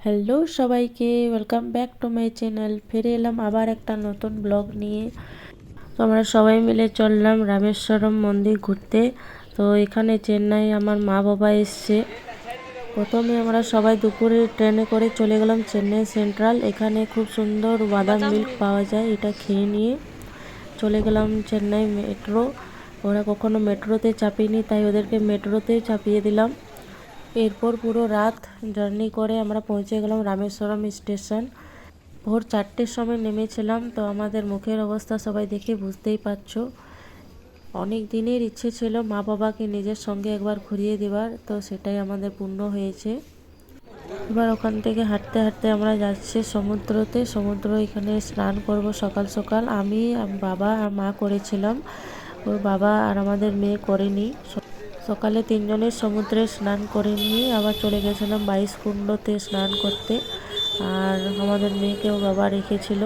Hello সবাইকে, welcome back to my channel. ফিরে এলাম আবার একটা নতুন ব্লগ নিয়ে। তো আমরা সবাই মিলে চললাম রামেশ্বরম মন্দির ঘুরতে। তো এখানে চেন্নাই আমার মা বাবা এসছে। প্রথমে আমরা সবাই দুপুরে ট্রেনে করে চলে গেলাম চেন্নাই সেন্ট্রাল। এখানে খুব সুন্দর বাদাম মিল্ক পাওয়া যায়, এটা খেয়ে নিয়ে চলে গেলাম চেন্নাই মেট্রো। ওরা কখনো মেট্রোতে চাপিনি, তাই ওদেরকে মেট্রোতে চাপিয়ে দিলাম। এরপর পুরো রাত জার্নি করে আমরা পৌঁছে গেলাম রামেশ্বরম স্টেশন। ভোর 4টের সময় নেমেছিলাম। তো আমাদের মুখের অবস্থা সবাই দেখে বুঝতেই পারছো। অনেক দিনের ইচ্ছে ছিল মা বাবাকে নিজের সঙ্গে একবার ঘুরিয়ে দেওয়ার, তো সেটাই আমাদের পূর্ণ হয়েছে। এবার ওখান থেকে হাঁটতে হাঁটতে আমরা যাচ্ছি সমুদ্রতে। সমুদ্র এখানে স্নান করব সকাল সকাল। আমি বাবা আর মা করেছিলাম, ওর বাবা আর আমাদের মেয়ে করেনি। সকালে তিনজনের সমুদ্রে স্নান করে নিয়ে আবার চলে গেছিলাম 22 কুণ্ডতে স্নান করতে। আর আমাদের মেয়েকেও বাবা রেখেছিল।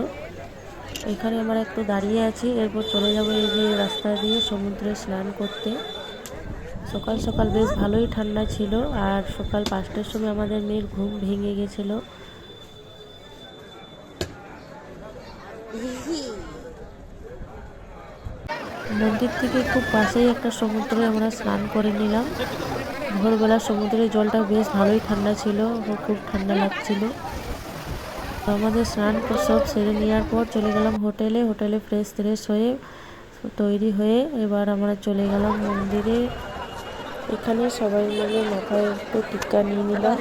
এখানে আমরা একটু দাঁড়িয়ে আছি, এরপর চলে যাব এই যে রাস্তা দিয়ে সমুদ্রে স্নান করতে। সকাল সকাল বেশ ভালোই ঠান্ডা ছিল, আর সকাল 5টার সময় আমাদের মেয়ের ঘুম ভেঙে গেছিলো। মন্দির থেকে খুব পাশেই একটা সমুদ্রে আমরা স্নান করে নিলাম। ভোরবেলা সমুদ্রের জলটা বেশ ভালোই ঠান্ডা ছিল, খুব ঠান্ডা লাগছিল। আমাদের স্নান সব সেরে নেওয়ার পর চলে গেলাম হোটেলে ফ্রেশ হয়ে তৈরি হয়ে এবার আমরা চলে গেলাম মন্দিরে। এখানে সবাই মিলে মাথায় একটু টিক্কা নিয়ে নিলাম।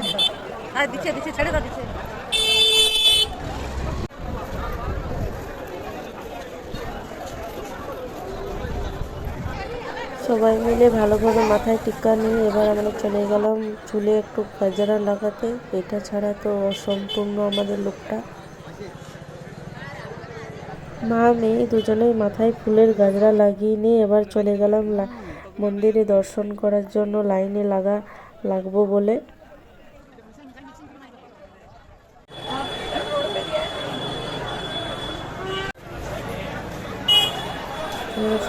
সবাই মিলে ভালোভাবে মাথায় টিক্কা নিয়ে এবার আমরা চলে গেলাম চুলে একটু গাজরা লাগাতে। এটা ছাড়া তো অসম্পূর্ণ আমাদের লুকটা। মা মেয়ে দুজনেই মাথায় ফুলের গাজরা লাগিয়ে নিয়ে এবার চলে গেলাম মন্দিরে দর্শন করার জন্য, লাইনে লাগবো বলে।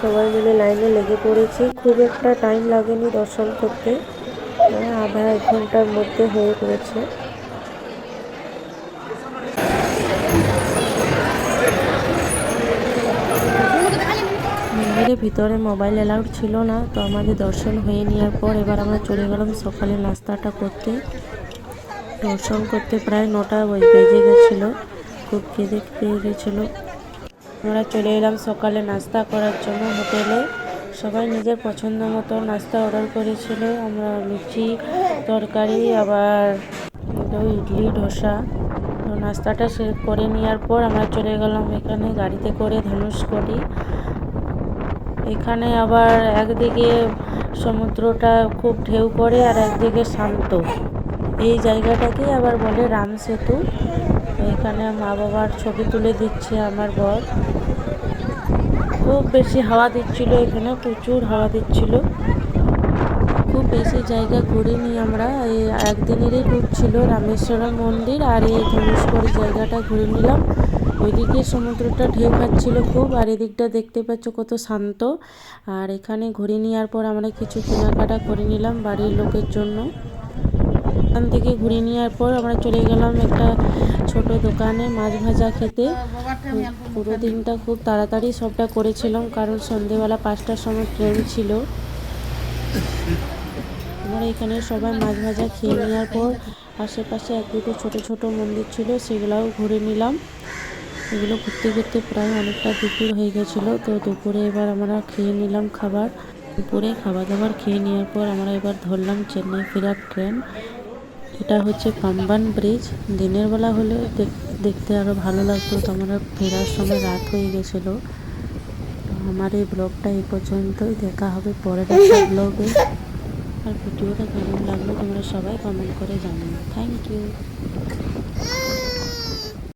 সবাই মিলে লাইনে লেগে পড়েছি। খুব একটা টাইম লাগেনি দর্শন করতে, আধা 1 ঘন্টার মধ্যে হয়ে পড়েছে। মন্দিরের ভিতরে মোবাইল অ্যালাউড ছিল না, তো আমাদের দর্শন হয়ে নেওয়ার পর এবার আমরা চলে গেলাম সকালে নাস্তাটা করতে। দর্শন করতে প্রায় 9টা বেজে গেছিলো, খুব খিদে পেয়ে গেছিলো। আমরা চলে এলাম সকালে নাস্তা করার জন্য হোটেলে। সবাই নিজের পছন্দ মতো নাস্তা অর্ডার করেছিল। আমরা লুচি, তরকারি, আবার ইডলি, ধোসা। তো নাস্তাটা করে নেওয়ার পর আমরা চলে গেলাম এখানে গাড়িতে করে ধনুষকোটি। এখানে আবার একদিকে সমুদ্রটা খুব ঢেউ করে আর একদিকে শান্ত। এই জায়গাটাকে আবার বলে রাম সেতু। এখানে মা বাবার ছবি তুলে দিচ্ছে আমার বর। খুব বেশি হাওয়া দিচ্ছিল, এখানে প্রচুর হাওয়া দিচ্ছিল। খুব বেশি জায়গা ঘুরিনি আমরা, এই একদিনেরই ট্যুর ছিল রামেশ্বরম মন্দির আর এই ধনুষকোটি জায়গাটা ঘুরে নিলাম। ওইদিকে সমুদ্রটা ঢেউ খাচ্ছিল খুব, আর এদিকটা দেখতে পাচ্ছ কত শান্ত। আর এখানে ঘুরে নেওয়ার পর আমরা কিছু কেনাকাটা করে নিলাম বাড়ির লোকের জন্য। এখান থেকে ঘুরে নেওয়ার পর আমরা চলে গেলাম একটা ছোট দোকানে মাছ ভাজা খেতে। পুরো দিনটা খুব তাড়াতাড়ি সবটা করেছিলাম, কারণ সন্ধেবেলা 5টার সময় ট্রেন ছিল। আমরা এখানে সবাই মাছ ভাজা খেয়ে নেওয়ার পর আশেপাশে 1-2টো ছোটো ছোটো মন্দির ছিল, সেগুলোও ঘুরে নিলাম। এগুলো ঘুরতে ঘুরতে প্রায় অনেকটা দুপুর হয়ে গেছিলো। তো দুপুরে এবার আমরা খেয়ে নিলাম খাবার। দুপুরে খাবার দাবার খেয়ে নেওয়ার পর আমরা এবার ধরলাম চেন্নাই ফেরার ট্রেন। এটা হচ্ছে পাম্বান ব্রিজ। দিনের বেলা হলে দেখতে আরও ভালো লাগতো, তো আমরা ফেরার সময় রাত হয়ে গেছিলো। আমার এই ব্লগটা এই পর্যন্তই, দেখা হবে পরের একটা ব্লগে। আর ভিডিওটা কেমন লাগলো তোমরা সবাই কমেন্ট করে জানিও। Thank you.